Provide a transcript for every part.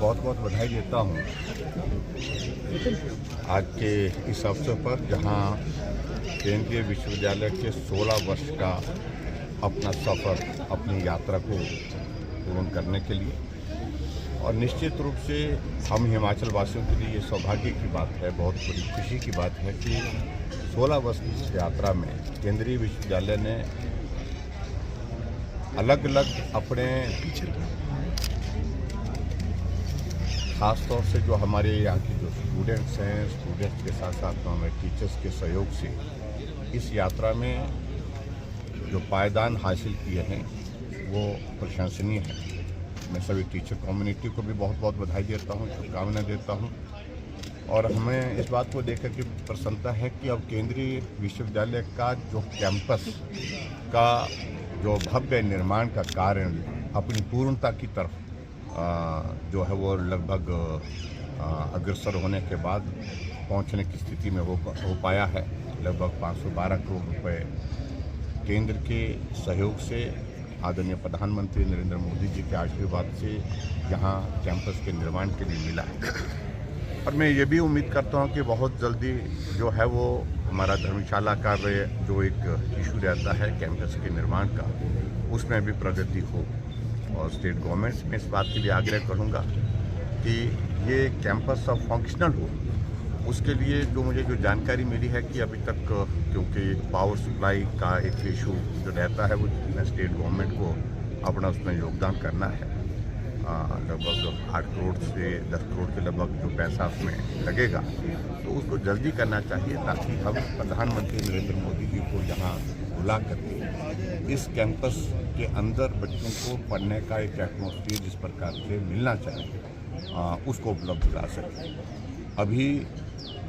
बहुत बहुत बधाई देता हूँ आज के इस अवसर पर, जहाँ केंद्रीय विश्वविद्यालय के 16 वर्ष का अपना सफ़र, अपनी यात्रा को पूर्ण करने के लिए, और निश्चित रूप से हम हिमाचल वासियों के लिए ये सौभाग्य की बात है, बहुत बड़ी खुशी की बात है कि 16 वर्ष की इस यात्रा में केंद्रीय विश्वविद्यालय ने अलग अलग अपने, ख़ास तौर से जो हमारे यहाँ के जो स्टूडेंट्स हैं, स्टूडेंट्स के साथ साथ हमारे टीचर्स के सहयोग से इस यात्रा में जो पायदान हासिल किए हैं वो प्रशंसनीय है। मैं सभी टीचर कम्युनिटी को भी बहुत बहुत बधाई देता हूँ, शुभकामनाएं देता हूँ। और हमें इस बात को देखकर के प्रसन्नता है कि अब केंद्रीय विश्वविद्यालय का जो कैंपस का जो भव्य निर्माण का कार्य अपनी पूर्णता की तरफ जो है वो लगभग अग्रसर होने के बाद पहुंचने की स्थिति में हो पाया है। लगभग 512 करोड़ रुपए केंद्र के सहयोग से आदरणीय प्रधानमंत्री नरेंद्र मोदी जी के आशीर्वाद से यहाँ कैंपस के निर्माण के लिए मिला है। और मैं ये भी उम्मीद करता हूँ कि बहुत जल्दी जो है वो हमारा धर्मशाला कार्य जो एक इशू रहता है कैंपस के निर्माण का, उसमें भी प्रगति हो। और स्टेट गवर्नमेंट से मैं इस बात के लिए आग्रह करूँगा कि ये कैंपस अब फंक्शनल हो। उसके लिए जो मुझे जानकारी मिली है कि अभी तक क्योंकि पावर सप्लाई का एक इशू जो रहता है वो स्टेट गवर्नमेंट को अपना उसमें योगदान करना है। लगभग 8 करोड़ से 10 करोड़ के लगभग जो पैसा उसमें लगेगा, तो उसको जल्दी करना चाहिए ताकि हम प्रधानमंत्री नरेंद्र मोदी जी को यहाँ बुला करके इस कैंपस के अंदर बच्चों को पढ़ने का एक एटमॉस्फेयर जिस प्रकार से मिलना चाहिए उसको उपलब्ध करा सकें। अभी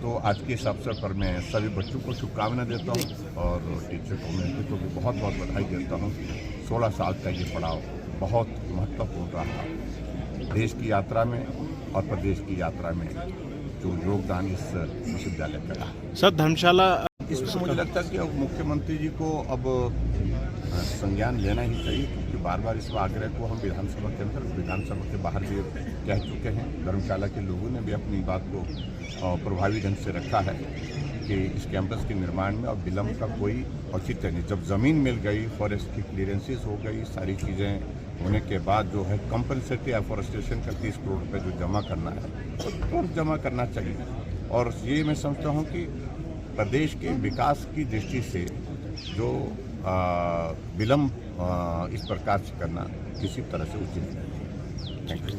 तो आज के इस अवसर पर मैं सभी बच्चों को शुभकामनाएं देता हूँ और टीचर कम्युनिटी को भी बहुत बहुत बधाई देता हूँ। 16 साल का ये पड़ाव बहुत महत्वपूर्ण रहा देश की यात्रा में और प्रदेश की यात्रा में जो योगदान इस विश्वविद्यालय का रहा। सर, धर्मशाला इसमें मुझे लगता है कि अब मुख्यमंत्री जी को अब संज्ञान लेना ही चाहिए, क्योंकि बार बार इस आग्रह को हम विधानसभा के अंदर, विधानसभा के बाहर भी कह चुके हैं। धर्मशाला के लोगों ने भी अपनी बात को प्रभावी ढंग से रखा है कि इस कैंपस के निर्माण में अब विलम्ब का कोई औचित्य नहीं। जब ज़मीन मिल गई, फॉरेस्ट की क्लियरेंसेस हो गई, सारी चीज़ें होने के बाद जो है कंपनसेटरी एफॉरेस्टेशन का 30 करोड़ रुपये जो जमा करना है तो तुरंत जमा करना चाहिए। और ये मैं समझता हूँ कि प्रदेश के विकास की दृष्टि से जो विलम्ब इस प्रकार से करना किसी तरह से उचित नहीं है। Thank you.